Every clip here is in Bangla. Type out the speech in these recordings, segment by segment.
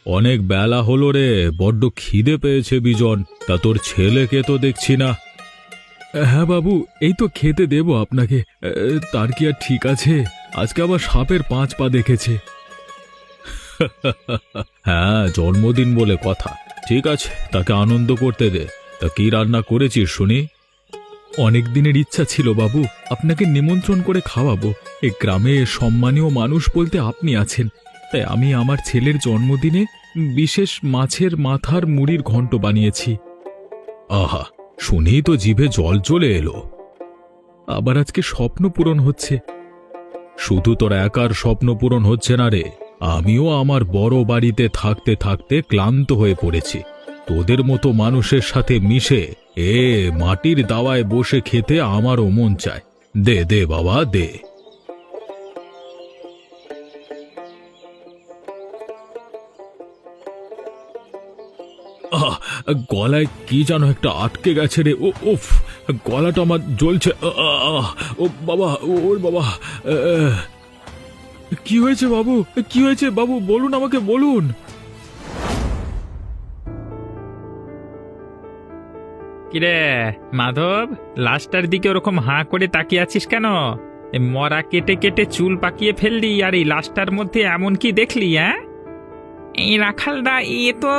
অনেক বেলা হলো রে, বড্ড খিদে পেয়েছে বিজন। তা তোর ছেলেকে তো দেখছি না। হ্যাঁ বাবু, এই তো খেতে দেব আপনাকে। তার কি আর ঠিক আছে? আজকে আবার সাপের 5 পা দেখেছে। হ্যাঁ, জন্মদিন বলে কথা। ঠিক আছে, তাকে আনন্দ করতে দে। তা কি রান্না করেছিস শুনি? অনেক দিনের ইচ্ছা ছিল বাবু, আপনাকে নিমন্ত্রণ করে খাওয়াবো। এই গ্রামে সম্মানীয় মানুষ বলতে আপনি আছেন, তাই আমি আমার ছেলের জন্মদিনে বিশেষ মাছের মাথার মুড়ির ঘন্ট বানিয়েছি। আহা, শুনেই তো জিভে জল চলে এলো। আবার আজকে স্বপ্ন পূরণ হচ্ছে। শুধু তোর একার স্বপ্ন পূরণ হচ্ছে না রে, আমিও আমার বড় বাড়িতে থাকতে থাকতে ক্লান্ত হয়ে পড়েছি। তোদের মতো মানুষের সাথে মিশে মাটির দাওয়ায় বসে খেতে আমারও মন চায়। দে দে বাবা, দে। গলায় কি যেন একটা আটকে গেছে রে। উফ, গলাটা আমার জ্বলছে। ও বাবা, ওর বাবা। কি হয়েছে বাবু? কি হয়েছে বাবু? বলুন, আমাকে বলুন। কিরে মাধব, লাশটার দিকে ওরকম হাঁ করে তাকিয়ে আছিস কেন? মরা কেটে কেটে চুল পাকিয়ে ফেললি, আর এই লাশটার মধ্যে এমন কি দেখলি? হ্যাঁ, এই রাখালদা, এ তো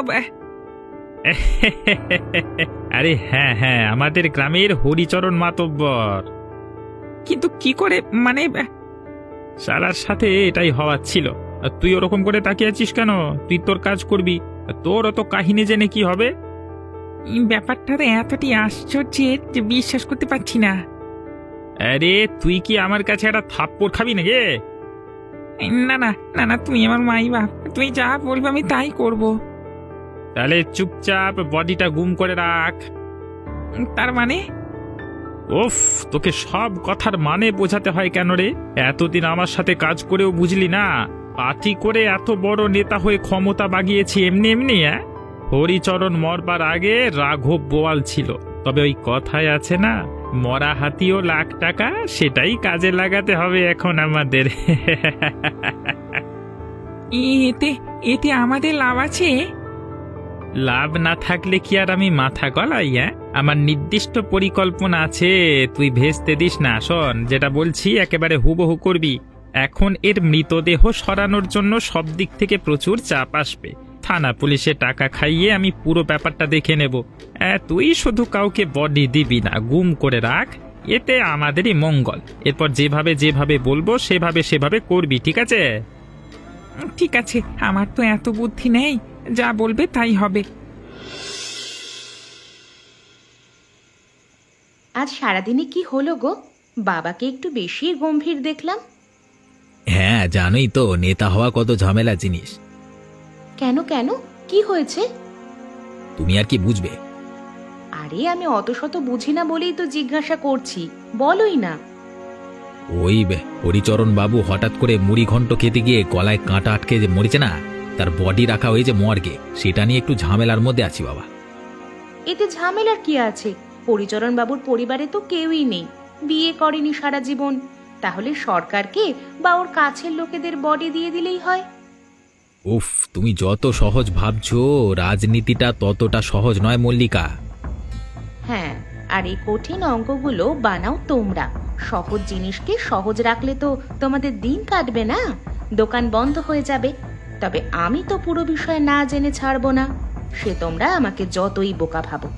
আরে হ্যাঁ হ্যাঁ, আমাদের গ্রামের হরিচরণ মাতব্বর। কিন্তু কি করে, মানে শালার সাথে এটাই হওয়ার ছিল। আর তুই ওরকম করে তাকিয়ে আছিস কেন? তুই তোর কাজ করবি, তোর অত কাহিনী জেনে কি হবে? ব্যাপারটা এতটি আশ্চর্যের যে বিশ্বাস করতে পারছি না। আরে তুই কি আমার কাছে একটা থাপ্পড় খাবি নাকি? না না না না, তুমি আমার মাই বাপ, তুমি যা বলবে আমি তাই করব। তাহলে চুপচাপ বডিটা গুম করে রাখ। তার মানে? ওফ, তোকে সব কথার মানে বোঝাতে হয় কেন রে? এতদিন আমার সাথে কাজ করেও বুঝলি না? পার্টি করে এত বড় নেতা হয়ে ক্ষমতা বাগিয়েছি এমনি এমনি? হরিচরণ মরবার আগে রাঘব বোয়াল ছিল, তবে ওই কথায় আছে না, মরা হাতিও লাখ টাকা, সেটাই কাজে লাগাতে হবে এখন আমাদের। এতে এতে আমাদের লাভ আছে? লাভ না থাকলে কি আর আমি মাথা গলাই? আমার নির্দিষ্ট পরিকল্পনা আছে, তুই ভেস্তে দিস না। শোন, যেটা বলছি একেবারে হুবহু করবি। এখন এর মৃতদেহ সরানোর জন্য সব দিক থেকে প্রচুর চাপ আসবে। থানা পুলিশে টাকা খাইয়ে আমি পুরো ব্যাপারটা দেখে নেব। তুই শুধু কাউকে বডি দিবি না, গুম করে রাখ, এতে আমাদেরই মঙ্গল। এরপর যেভাবে যেভাবে বলবো সেভাবে সেভাবে করবি, ঠিক আছে? ঠিক আছে, আমার তো এত বুদ্ধি নেই, যা বলবে তাই হবে। আজ সারাদিনে কি হলো গো? বাবাকে একটু বেশি গম্ভীর দেখলাম। হ্যাঁ, জানোই তো নেতা হওয়া কত ঝামেলা জিনিস। কেন কেন, কি হয়েছে? তুমি আর কি বুঝবে? আরে আমি অত শত বুঝি না বলেই তো জিজ্ঞাসা করছি, বলোই না। ওই হরিচরণ বাবু হঠাৎ করে মুড়ি ঘন্ট খেতে গিয়ে গলায় কাঁটা আটকে যে মরেছে না, তার বডি রাখা হয়েছে মর্গে। সেটা নিয়ে একটু ঝামেলার মধ্যে আছি বাবা। এতে ঝামেলার কি আছে? হরিচরণ বাবুর পরিবারে তো কেউই নেই, বিয়ে করেনি সারা জীবন। তাহলে সরকারকে বা ওর কাছের লোকেদের বডি দিয়ে দিলেই হয়। উফ, তুমি যত সহজ ভাবছো, রাজনীতিটা ততটা সহজ নয় মল্লিকা। হ্যাঁ, আর এই কঠিন অঙ্কগুলো বানাও তোমরা। সহজ জিনিসকে সহজ রাখলে তো তোমাদের দিন কাটবে না, দোকান বন্ধ হয়ে যাবে। তবে আমি তো পুরো বিষয় না জেনে ছাড়বো না, সে তোমরা আমাকে যতই বোকা ভাবো।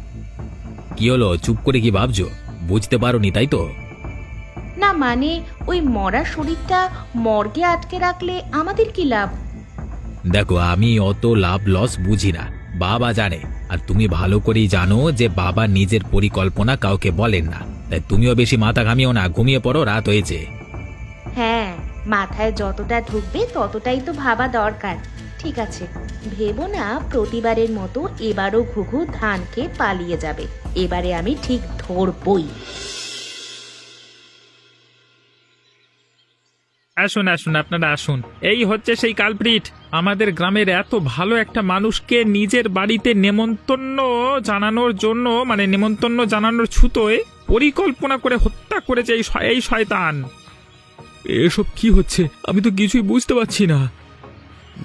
কি হলো, চুপ করে কি ভাবছো? বুঝতে পারোনি তাই তো? না মানে, ওই মরা শরীরটা মর্গে আটকে রাখলে আমাদের কি লাভ? দেখো, আমি অত লাভ লস বুঝি না, বাবা জানে। আর তুমি ভালো করেই জানো যে বাবা নিজের পরিকল্পনা কাউকে বলেন না। তাই তুমিও বেশি মাথা ঘামিও না, ঘুমিয়ে পড়ো, রাত হয়েছে। হ্যাঁ, মাথায় যতটা ঢুকবে ততটাই তো ভাবা দরকার। ঠিক আছে, ভেবো না প্রতিবারের মতো এবারও ঘুঘু ধান খেয়ে পালিয়ে যাবে। এবারে আমি ঠিক ধরবই। আসুন আসুন, আপনারা আসুন। এই হচ্ছে সেই কালপ্রিট। আমাদের গ্রামের এত ভালো একটা মানুষকে নিজের বাড়িতে নেমন্তন্ন জানানোর জন্য, মানে নেমন্তন্ন জানানোর ছুতোয় পরিকল্পনা করে হত্যা করেছে এই শয়তান। এসব কি হচ্ছে? আমি তো কিছুই বুঝতে পারছি না।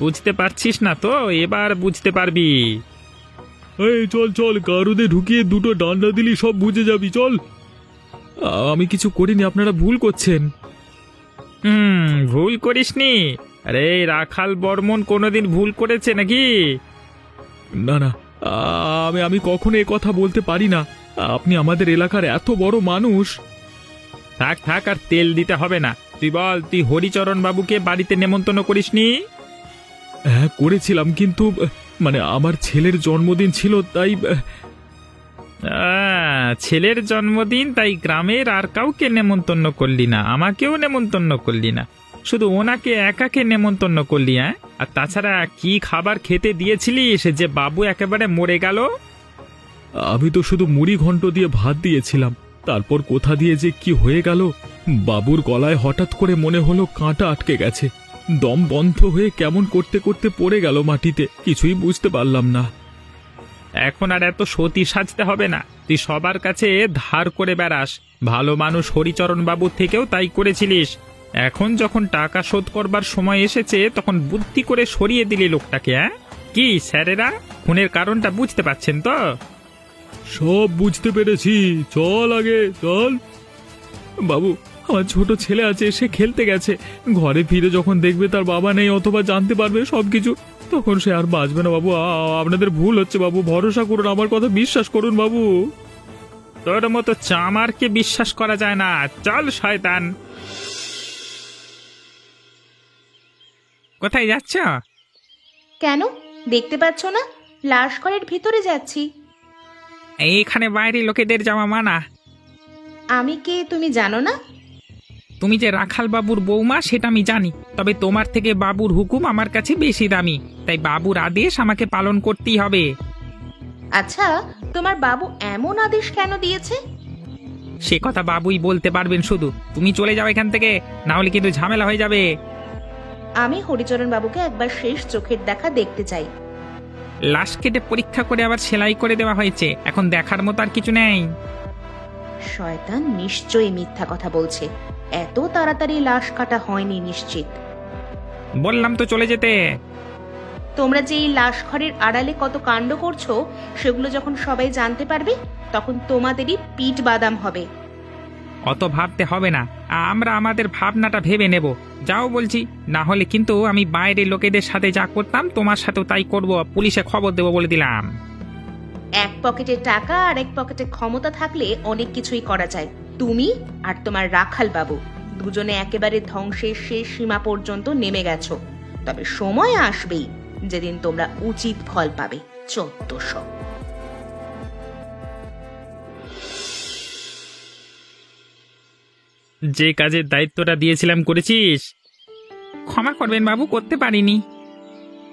বুঝতে পারছিস না তো, এবার বুঝতে পারবি। এই চল চল, গারুদে ঢুকিয়ে দুটো ডান্ডা দিলি সব বুঝে যাবি, চল। আমি কিছু করিনি, আপনারা ভুল করছেন। ভুল করিসনি? আরে রাখাল বর্মন কোনোদিন ভুল করেছে নাকি? না না, আমি কখনো এ কথা বলতে পারি না। আপনি আমাদের এলাকার এত বড় মানুষ। থাক থাক, আর তেল দিতে হবে না। তুই বল, তুই হরিচরণ বাবুকে বাড়িতে নেমন্তন্ন করিসনি? হ্যাঁ করেছিলাম, কিন্তু মানে আমার ছেলের জন্মদিন ছিল তাই। ছেলের জন্মদিন তাই গ্রামের আর কাউকে নেমন্তন্ন করলি না, আমাকেও নেমন্তন্ন করলি না, শুধু ওনাকে একাকে নেমন্তন্ন করলি। হ্যাঁ, আর তাছাড়া কি খাবার খেতে দিয়েছিলিস যে বাবু একেবারে মরে গেল? আমি তো শুধু মুড়ি ঘন্ট দিয়ে ভাত দিয়েছিলাম, তারপর কোথা দিয়ে যে কি হয়ে গেল। বাবুর গলায় হঠাৎ করে মনে হলো কাঁটা আটকে গেছে, দম বন্ধ হয়ে কেমন করতে করতে পড়ে গেল মাটিতে, কিছুই বুঝতে পারলাম না। এখন আর এত সতী সাজতে হবে না, তুই সবার কাছে ধার করে বেড়াস। ভালো মানুষ হরিচরণ বাবুর থেকেও তাই করেছিলিস। এখন যখন টাকা শোধ করবার সময় এসেছে তখন বুদ্ধি করে সরিয়ে দিলি লোকটাকে। হ্যাঁ কি স্যারেরা, খুনের কারণটা বুঝতে পারছেন তো? সব বুঝতে পেরেছি, চল আগে চল। বাবু, আমার ছোট ছেলে আছে, সে খেলতে গেছে, ঘরে ফিরে যখন দেখবে তার বাবা নেই অথবা জানতে পারবে সবকিছু, তখন সে আর বাঁচবে না। বাবু, আপনাদের ভুল হচ্ছে বাবু, ভরসা করুন, আমার কথা বিশ্বাস করুন বাবু। তোর মতো চামারকে বিশ্বাস করা যায় না, চল শয়তান। কোথায় যাচ্ছ? কেন দেখতে পাচ্ছ না? লাশ ঘরের ভিতরে যাচ্ছি। এইখানে বাইরে লোকেদের যাওয়া মানা। আমি কে তুমি জানো না? তুমি যে রাখাল বাবুর বৌমা সেটা আমি জানি, তবে তোমার থেকে বাবুর হুকুম আমার কাছে বেশি দামি, তাই বাবুর আদেশ আমাকে পালন করতেই হবে। আচ্ছা, তোমার বাবু এমন আদেশ কেন দিয়েছে? সে কথা বাবুই বলতে পারবেন, শুধু তুমি চলে যাও এখান থেকে, না হলে কিন্তু ঝামেলা হয়ে যাবে। আমি হরিচরণ বাবুকে একবার শেষ চোখের দেখা দেখতে চাই। লাশ কেটে পরীক্ষা করে আবার সেলাই করে দেওয়া হয়েছে, এখন দেখার মতো আর কিছু নেই। শয়তান নিশ্চয়ই মিথ্যা কথা বলছে, এত তাড়াতাড়ি লাশ কাটা হয়নি নিশ্চিত। বললাম তো চলে যেতে। তোমরা যে এই লাশ ঘরের আড়ালে কত কাণ্ড করছো, সেগুলো যখন সবাই জানতে পারবে তখন তোমাদেরই পিঠ বাদাম হবে। অত ভাবতে হবে না, আমরা আমাদের ভাবনাটা ভেবে নেব। যাও বলছি, না হলে কিন্তু আমি বাইরের লোকেদের সাথে যা করতাম তোমার সাথেও তাই করব, পুলিশে খবর দেবো বলে দিলাম। এক পকেটে টাকা আর এক পকেটে ক্ষমতা থাকলে অনেক কিছুই করা যায়। তুমি আর তোমার রাখাল বাবু দুজনে একেবারে ধ্বংসের শেষ সীমা পর্যন্ত নেমে গেছো, তবে সময় আসবেই যেদিন তোমরা উচিত ফল পাবে। 1400। যে কাজের দায়িত্বটা দিয়েছিলাম করেছিস? ক্ষমা করবেন বাবু, করতে পারিনি।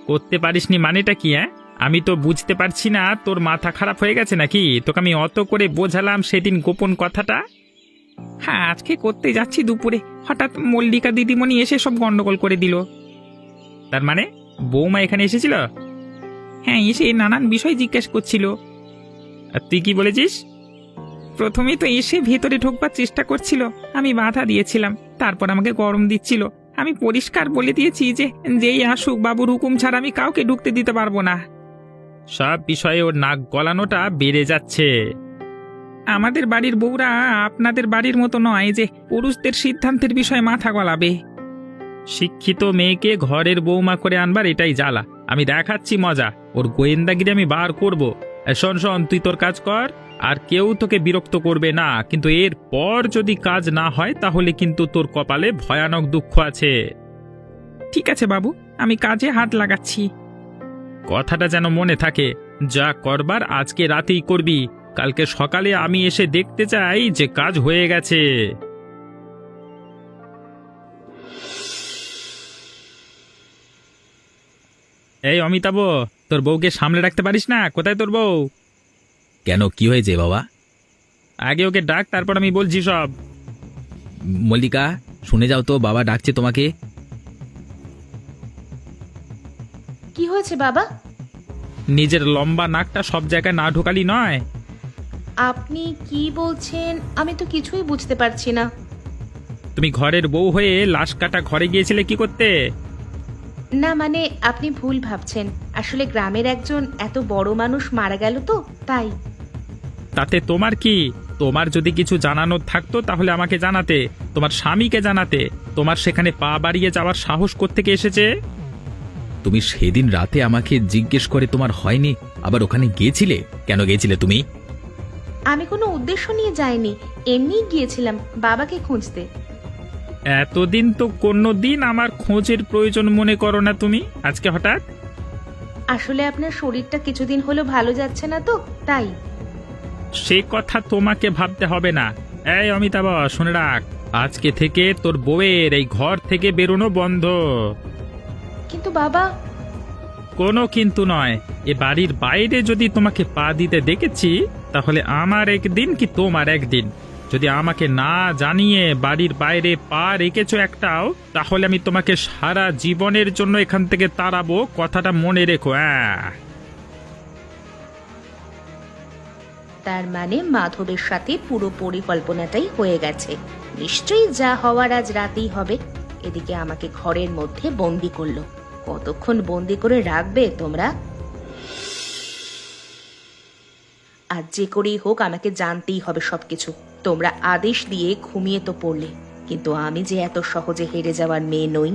করতে পারিসনি মানেটা কি? হ্যাঁ, আমি তো বুঝতে পারছি না, তোর মাথা খারাপ হয়ে গেছে নাকি? তোকে আমি অত করে বোঝালাম সেদিন গোপন কথাটা। হ্যাঁ, আজকে করতে যাচ্ছি দুপুরে হঠাৎ মল্লিকা দিদিমণি এসে সব গন্ডগোল করে দিল। তার মানে বৌমা এখানে এসেছিল? হ্যাঁ, এসে নানান বিষয় জিজ্ঞেস করছিল। আর তুই কি বলেছিস? প্রথমে তো এসে ভেতরে ঢোকবার চেষ্টা করছিল, আমি বাধা দিয়েছিলাম, তারপর আমাকে গরম দিচ্ছিল। আমি পরিষ্কার বলে দিয়েছি যে যেই আসুক বাবুর হুকুম ছাড়া আমি কাউকে ঢুকতে দিতে পারবো না। সব বিষয়ে ওর নাক গলানোটা বেড়ে যাচ্ছে। আমাদের বাড়ির বউরা আপনাদের বাড়ির মতো নয় যে পুরুষদের সিদ্ধান্তের বিষয়ে মাথা গলাবে। শিক্ষিত মেয়েকে ঘরের বৌমা করে আনবার এটাই জ্বালা। আমি দেখাচ্ছি মজা, ওর গোয়েন্দাগিরি আমি বার করব। শোন শোন, তুই তোর কাজ কর, আর কেউ তোকে বিরক্ত করবে না, কিন্তু এর পর যদি কাজ না হয় তাহলে কিন্তু তোর কপালে ভয়ানক দুঃখ আছে। ঠিক আছে বাবু, আমি কাজে হাত লাগাচ্ছি। কথাটা যেন মনে থাকে, যা করবার আজকে রাতেই করবি, কালকে সকালে আমি এসে দেখতে চাই যে কাজ হয়ে গেছে। এই অমিতাভ, তোর বউকে সামলে রাখতে পারিস না? কোথায় তোর বউ? কেন, কি হয়েছে বাবা? আগে ওকে ডাক, তারপর আমি বলছি সব। মল্লিকা, শুনে যাও তো, বাবা ডাকছে তোমাকে। কি হয়েছে বাবা? নিজের লম্বা নাকটা সব জায়গায় না ঢোকালি নয়। আপনি কি বলছেন আমি তো কিছুই বুঝতে পারছি না। তুমি ঘরের বউ হয়ে লাশ কাটা ঘরে গিয়েছিলে কি করতে? না মানে আপনি ভুল ভাবছেন, আসলে গ্রামের একজন এত বড় মানুষ মারা গেল তো তাই। তাতে তোমার কি? তোমার যদি কিছু জানানোর থাকতো তাহলে আমাকে জানাতে, তোমার স্বামীকে জানাতে। তোমার সেখানে পা বাড়িয়ে যাওয়ার সাহস কোত্থেকে এসেছে? তুমি সেদিন রাতে আমাকে জিজ্ঞেস করে তোমার হয়নি, আবার ওখানে গিয়েছিলে? কেন গিয়েছিলে তুমি? আমি কোনো উদ্দেশ্য নিয়ে যাইনি, এমনি গিয়েছিলাম বাবাকে খুঁজতে। এতদিন তো কোনো দিন আমার খোঁজের প্রয়োজন মনে করো না তুমি, আজকে হঠাৎ? আসলে আপনার শরীরটা কিছুদিন হলো ভালো যাচ্ছে না তো তাই। সে কথা তোমাকে ভাবতে হবে না। এই অমিতাভ, শুনে রাখ, আজকে থেকে তোর বউয়ের এই ঘর থেকে বেরোনো বন্ধ। কিন্তু বাবা। কোনো কিন্তু নয়। এ বাড়ির বাইরে যদি তোমাকে পা দিতে দেখেছি তাহলে আমার একদিন কি তোমার একদিন। যদি আমাকে না জানিয়ে বাড়ির বাইরে পা রেখেছো একটাও, তাহলে আমি তোমাকে সারা জীবনের জন্য এখান থেকে তাড়াবো, কথাটা মনে রেখো। তার মানে মাধবের সাথে পুরো পরিকল্পনাটাই হয়ে গেছে। নিশ্চয়ই যা হওয়ার আজ রাতেই হবে। এদিকে আমাকে ঘরের মধ্যে বন্দি করলো, কতক্ষণ বন্দি করে রাখবে তোমরা? আজ যে করেই হোক আমাকে জানতেই হবে সবকিছু। তোমরা আদেশ দিয়ে ঘুমিয়ে তো পড়লে, কিন্তু আমি যে এত সহজে হেরে যাওয়ার মেয়ে নই।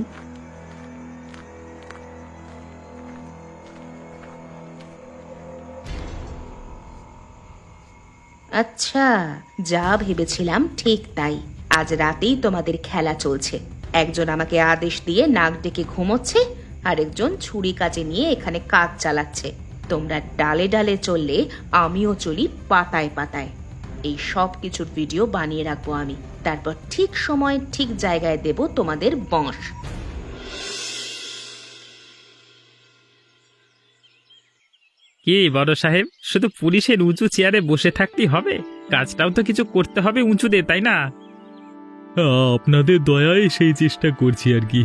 আচ্ছা, যা ভেবেছিলাম ঠিক তাই। আজ রাতেই তোমাদের খেলা চলছে। একজন আমাকে আদেশ দিয়ে নাক ডেকে ঘুমোচ্ছে, আরেকজন ছুরি কাজে নিয়ে এখানে কাজ চালাচ্ছে। তোমরা ডালে ডালে চললে আমিও চলি পাতায় পাতায়। এই সব কিছুর ভিডিও বানিয়ে রাখবো আমি, তারপর ঠিক সময় ঠিক জায়গায় দেব তোমাদের বঁশ। কি বড় সাহেব, শুধু পুলিশের উঁচু চেয়ারে বসে থাকতেই হবে? কাজটাও তো কিছু করতে হবে উঁচুদের, তাই না? আপনাদের দয়ায় সেই চেষ্টা করছি আর কি।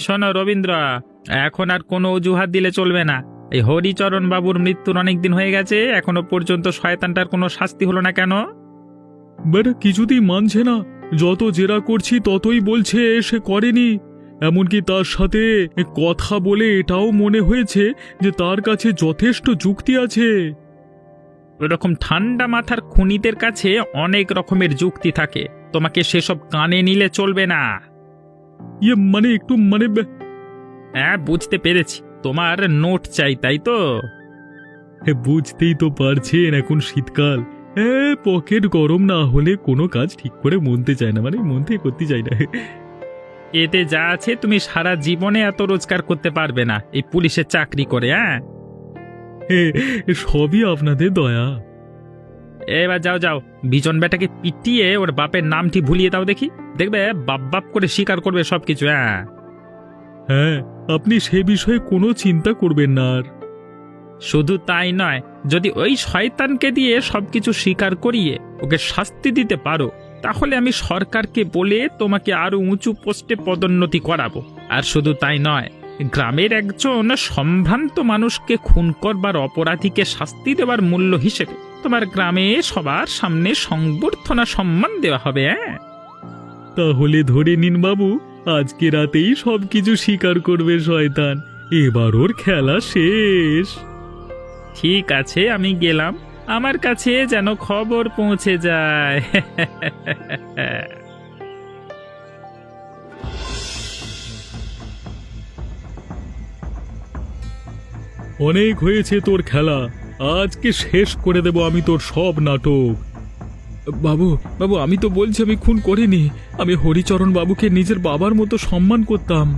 শোনো রবীন্দ্র, এখন আর কোনো অজুহাত দিলে চলবে না। এই হরিচরণ বাবুর মৃত্যুর অনেক দিন হয়ে গেছে, এখনো পর্যন্ত শয়তানটার কোনো শাস্তি হলো না কেন? বেটা কিছুতেই মানছে না, যত জেরা করছি ততই বলছে সে করেনি। এমনকি তার সাথে কথা বলে এটাও মনে হয়েছে যে তার কাছে যথেষ্ট যুক্তি আছে। ওরকম ঠান্ডা মাথার খুনিদের কাছে অনেক রকমের যুক্তি থাকে, তোমাকে সেসব কানে নিলে চলবে না। মানে একটু হ্যাঁ, বুঝতে পেরেছি, তোমার নোট চাই তাই তো? বুঝতেই তো পারছেন এখন শীতকাল, পকেট গরম না হলে কোনো কাজ ঠিক করে মনতে চায় না, মন থেকে করতে চায় না। এতে যা আছে তুমি সারা জীবনে এত রোজগার করতে পারবে না এই পুলিশের চাকরি করে। সবই আপনাদের দয়া। এবার যাও যাও, বিজন বেটাকে পিটিয়ে ওর বাপের নামটি ভুলিয়ে দাও দেখি, দেখবে বাপ বাপ করে স্বীকার করবে সবকিছু। হ্যাঁ, আপনি সে বিষয়ে কোনো চিন্তা করবেন না। আর শুধু তাই নয়, যদি ওই শয়তানকে দিয়ে সবকিছু স্বীকার করিয়ে ওকে শাস্তি দিতে পারো, তাহলে আমি সরকারকে বলে তোমাকে আরো উঁচু পোস্টে পদোন্নতি করাবো। আর শুধু তাই নয়, গ্রামের একজন সম্ভ্রান্ত মানুষকে খুন করবার অপরাধীকে শাস্তি দেওয়ার মূল্য হিসেবে তোমার গ্রামে সবার সামনে সংবর্ধনা সম্মান দেওয়া হবে। তাহলে ধরে নিন বাবু, আজকে রাতেই সবকিছু স্বীকার করবে শয়তান। এবার ওর খেলা শেষ। ঠিক আছে, আমি গেলাম, আমার কাছে যেন খবর পৌঁছে যায়। অনেক হয়েছে তোর খেলা, আজকে শেষ করে দেব আমি তোর সব নাটক। বাবু বাবু, আমি তো বলছি আমি খুন করিনি। আমি হরিচরণ বাবুকে নিজের বাবার মতো সম্মান করতাম।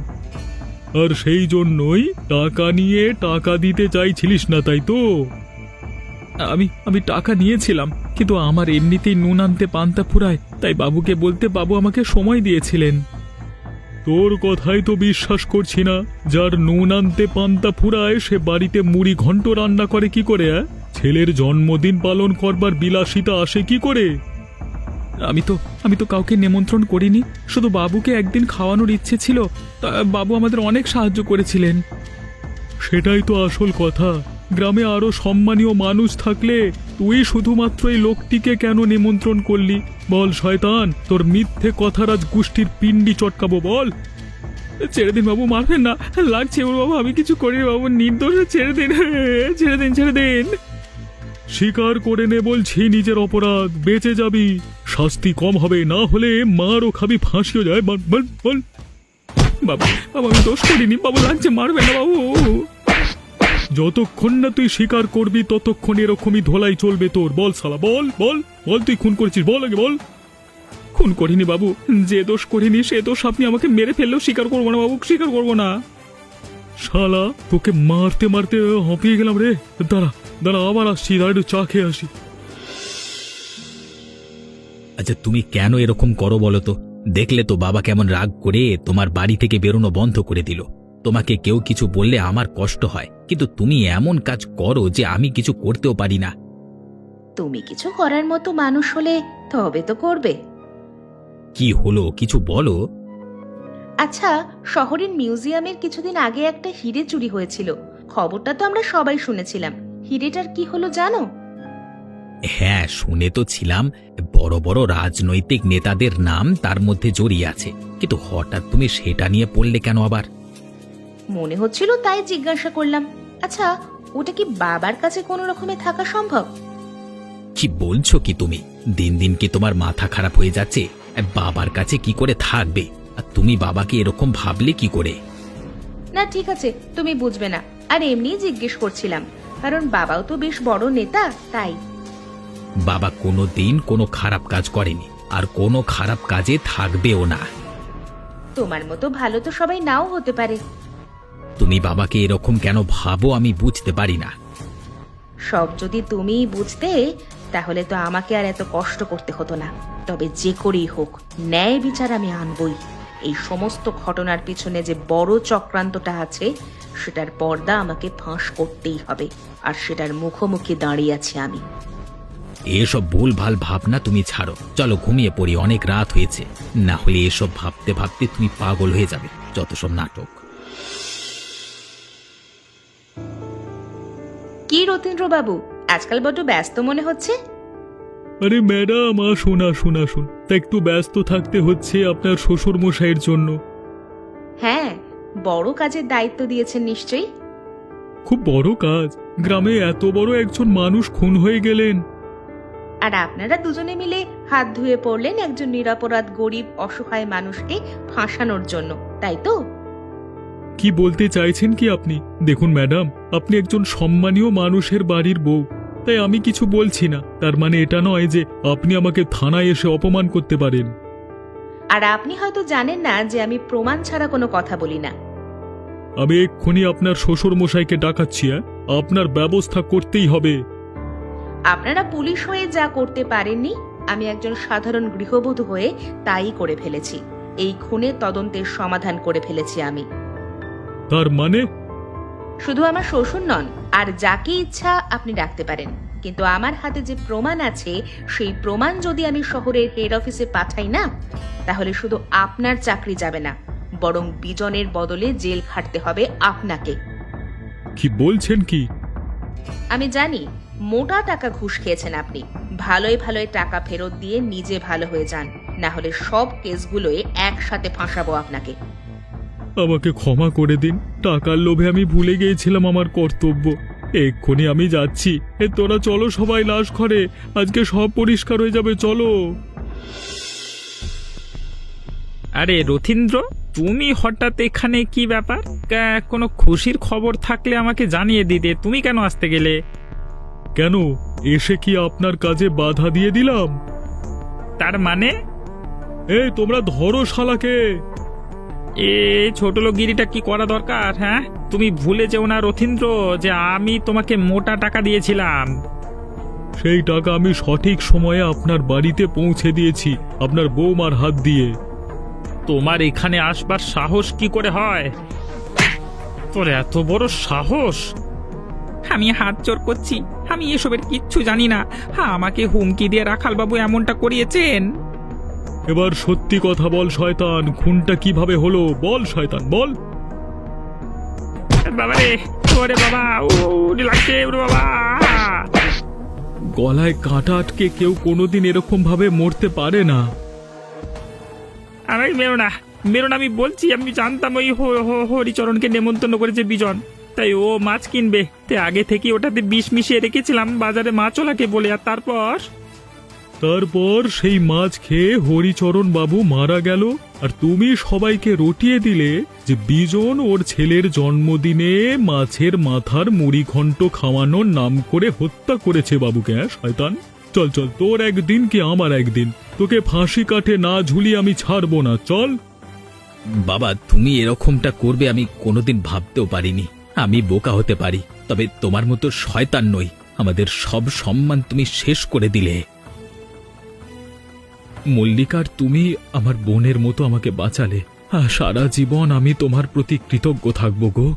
আর সেই জন্যই টাকা নিয়ে টাকা দিতে চাইছিলিস না, তাই তো? আমি টাকা নিয়েছিলাম, কিন্তু আমার এমনিতেই নুন আনতে পান্তা ফুরায়, তাই বাবুকে বলতে বাবু আমাকে সময় দিয়েছিলেন। তোর কথাই তো বিশ্বাস করছি না। যার নুন আনতে পান্তা ফুরায় সে বাড়িতে মুড়ি ঘন্ট রান্না করে কি করে? ছেলের জন্মদিন পালন করবার বিলাসিতা আসে কি করে? আমি তো কাউকে নিমন্ত্রণ করিনি, শুধু বাবুকে একদিন খাওয়ানোর ইচ্ছে ছিল। বাবু আমাদের অনেক সাহায্য করেছিলেন। সেটাই তো আসল কথা। গ্রামে আরো সম্মানীয় মানুষ থাকলে তুই শুধুমাত্র এই লোকটিকে কেন নিমন্ত্রণ করলি? বল শয়তান, তোর মিথ্যে কথার আজ গোষ্ঠীর পিণ্ডি চটকাবো, বল। ছেড়ে দিন বাবু, মারবেন না, লাগছে ওর বাবু, আমি কিছু করিনি বাবু, নির্দোষ, ছেড়ে দিন, ছেড়ে দিন, ছেড়ে দিন। স্বীকার করে নে বলছি নিজের অপরাধ, বেঁচে যাবি, শাস্তি কম হবে, না হলে মারও খাবি, ফাঁসিও যায়। বল বল বল। বাবু বাবু আমি দোষ করিনি বাবু, লাগছে, মারবেন না বাবু। যতক্ষণ না তুই স্বীকার করবি ততক্ষণ এরকমই ধোলাই চলবে তোর। বল শালা, বল বল বল, তুই খুন করেছিস, বল আগে বল। খুন করিনি বাবু, যে দোষ করিনি সে দোষ আপনি আমাকে মেরে ফেললেও স্বীকার করবো না বাবু, স্বীকার করবো না। শালা তোকে মারতে মারতে হাঁপিয়ে গেলাম রে। দাঁড়া দাঁড়া, আবার আসছি, দাঁড়া একটু চা খেয়ে আসি। আচ্ছা তুমি কেন এরকম করো বলো তো? দেখলে তো বাবা কেমন রাগ করে তোমার বাড়ি থেকে বেরোনো বন্ধ করে দিল। তোমাকে কেউ কিছু বললে আমার কষ্ট হয়, কিন্তু তুমি এমন কাজ করো যে আমি কিছু করতেও পারি না। তুমি কিছু করার মতো মানুষ হলে তবে তো করবে। কি হলো কিছু বলো। আচ্ছা, শহরের মিউজিয়ামের কিছুদিন আগে একটা হিরে চুরি হয়েছিল, খবরটা তো আমরা সবাই শুনেছিলাম। হিরেটার কি হলো জানো? হ্যাঁ শুনে তো ছিলাম, বড় বড় রাজনৈতিক নেতাদের নাম তার মধ্যে জড়িয়ে আছে, কিন্তু হঠাৎ তুমি সেটা নিয়ে পড়লে কেন আবার? মনে হচ্ছিল তাই জিজ্ঞাসা করলাম। আচ্ছা, ওটা কি বাবার কাছে কোনো রকমে থাকা সম্ভব? কি বলছো কি তুমি? দিন দিন কি তোমার মাথা খারাপ হয়ে যাচ্ছে? বাবার কাছে কি করে থাকবে? আর তুমি বাবাকে এরকম ভাবলে কি করে? না ঠিক আছে, তুমি বুঝবে না, আর এমনি জিজ্ঞেস করছিলাম, কারণ বাবাও তো বেশ বড় নেতা, তাই। বাবা কোনো দিন কোনো খারাপ কাজ করেনি, আর কোনো খারাপ কাজে থাকবেও না। তোমার মতো ভালো তো সবাই নাও হতে পারে। তুমি বাবাকে এরকম কেন ভাবো আমি বুঝতে পারি না। সব যদি তুমিই বুঝতে, তাহলে তো আমাকে আর এত কষ্ট করতে হতো না। তবে যে করেই হোক ন্যায় বিচার আমি আনবই। এই সমস্ত ঘটনার পিছনে যে বড় চক্রান্তটা আছে সেটার পর্দা আমাকে ফাঁস করতেই হবে, আর সেটার মুখোমুখি দাঁড়িয়ে আছি আমি। এসব ভুলভাল ভাবনা তুমি ছাড়ো, চলো ঘুমিয়ে পড়ি, অনেক রাত হয়েছে। না হলে এসব ভাবতে ভাবতে তুমি পাগল হয়ে যাবে। যত সব নাটক। কি রতীন্দ্র বাবু, আজকাল বড্ড ব্যস্ত মনে হচ্ছে। আরে ম্যাডাম, আসুন আসুন আসুন, তা একটু ব্যস্ত থাকতে হচ্ছে আপনার শ্বশুর মশাইয়ের জন্য। হ্যাঁ, বড় কাজের দায়িত্ব দিয়েছেন নিশ্চয়ই। খুব বড় কাজ, গ্রামে এত বড় একজন মানুষ খুন হয়ে গেলেন। আর আপনারা দুজনে মিলে হাত ধুয়ে পড়লেন একজন নিরপরাধ গরিব অসহায় মানুষকে ফাঁসানোর জন্য, তাই তো? কি বলতে চাইছেন কি আপনি? দেখুন ম্যাডাম, আপনি একজন সম্মানীয় মানুষের বাড়ির বউ, তাই আমি কিছু বলছি না, তার মানে এটা নয় যে আপনি আমাকে থানায় এসে অপমান করতে পারেন। আর আপনি হয়তো জানেন না যে আমি প্রমাণ ছাড়া কোনো কথা বলি না। আমি এক্ষুনি আপনার শ্বশুর মশাইকে ডাকাচ্ছি। আপনার ব্যবস্থা করতেই হবে। আপনারা পুলিশ হয়ে যা করতে পারেননি, আমি একজন সাধারণ গৃহবধূ হয়ে তাই করে ফেলেছি। এই খুনের তদন্তের সমাধান করে ফেলেছি আমি। তার মানে? শুধু আমার শ্বশুর নন, আর যাকে ইচ্ছা আপনি ডাকতে পারেন, কিন্তু আমার হাতে যে প্রমাণ আছে সেই প্রমাণ যদি আমি শহরের হেড অফিসে পাঠাই না, তাহলে শুধু আপনার চাকরি যাবে না, বরং বিজনের বদলে জেল খাটতে হবে আপনাকে। কি বলছেন কি? আমি জানি মোটা টাকা ঘুষ খেয়েছেন আপনি। ভালোই ভালোই টাকা ফেরত দিয়ে নিজে ভালো হয়ে যান, না হলে সব কেসগুলোই একসাথে ফাঁসাবো আপনাকে। আমাকে ক্ষমা করে দিন, টাকার লোভে আমি ভুলে গিয়েছিলাম আমার কর্তব্য। এক্ষুনি আমি যাচ্ছি। তোরা চলো সবাই লাশ ঘরে, আজকে সব পরিষ্কার হয়ে যাবে, চলো। আরে রথীন্দ্র, তুমি হঠাৎ এখানে, কি ব্যাপার? কোনো খুশির খবর থাকলে আমাকে জানিয়ে দিতে, তুমি কেন আসতে গেলে? কেন, এসে কি আপনার কাজে বাধা দিয়ে দিলাম? তার মানে? এই তোমরা ধরো শালাকে। এ ছোট লোকগিরিটা কি করা দরকার? হ্যাঁ, তুমি ভুলে যেও না রথীন্দ্র যে আমি তোমাকে মোটা টাকা দিয়েছিলাম। সেই টাকা আমি সঠিক সময়ে আপনার বাড়িতে পৌঁছে দিয়েছি, আপনার বৌমার হাত দিয়ে। তোমার এখানে আসবার সাহস কি করে হয়? তোর এত বড় সাহস! আমি হাত জোর করছি, আমি এসবের কিচ্ছু জানি না। আমাকে হুমকি দিয়ে রাখাল বাবু এমনটা করিয়েছেন। এবার সত্যি কথা বল শয়তান, খুনটা কিভাবে হলো? বল শয়তান, বল। বাবা রে, ওরে বাবা, ও লাগছে ওরে বাবা। গলায় কাঁটা আটকে কেউ কোনোদিন এরকম ভাবে মরতে পারে না। আমি বেরো না, মেরুন, আমি বলছি আমি জানতাম ওই হরিচরণকে নেমন্তন্ন করেছে বিজন, তাই ও মাছ কিনবে, তাই আগে থেকে ওটাতে বিষ মিশিয়ে রেখেছিলাম বাজারে মাছও লাগে বলে। আর তারপর সেই মাছ খেয়ে হরিচরণ বাবু মারা গেল, আর তুমি সবাইকে রটিয়ে দিলে যে বিজন ওর ছেলের জন্মদিনে মাছের মাথার মুড়িঘণ্ট খাওয়ানোর নাম করে হত্যা করেছে বাবুকে। হ্যাঁ শয়তান, চল চল, তোর একদিন কি আমার একদিন, তোকে ফাঁসি কাঠে না ঝুলিয়ে আমি ছাড়বো না, চল। বাবা, তুমি এরকমটা করবে আমি কোনোদিন ভাবতেও পারিনি। আমি বোকা হতে পারি, তবে তোমার মতো শয়তান নই। আমাদের সব সম্মান তুমি শেষ করে দিলে। মল্লিকার, তুমি আমার বোনের মতো আমাকে বাঁচালে। সারা জীবন আমি তোমার প্রতি কৃতজ্ঞ থাকবো গো।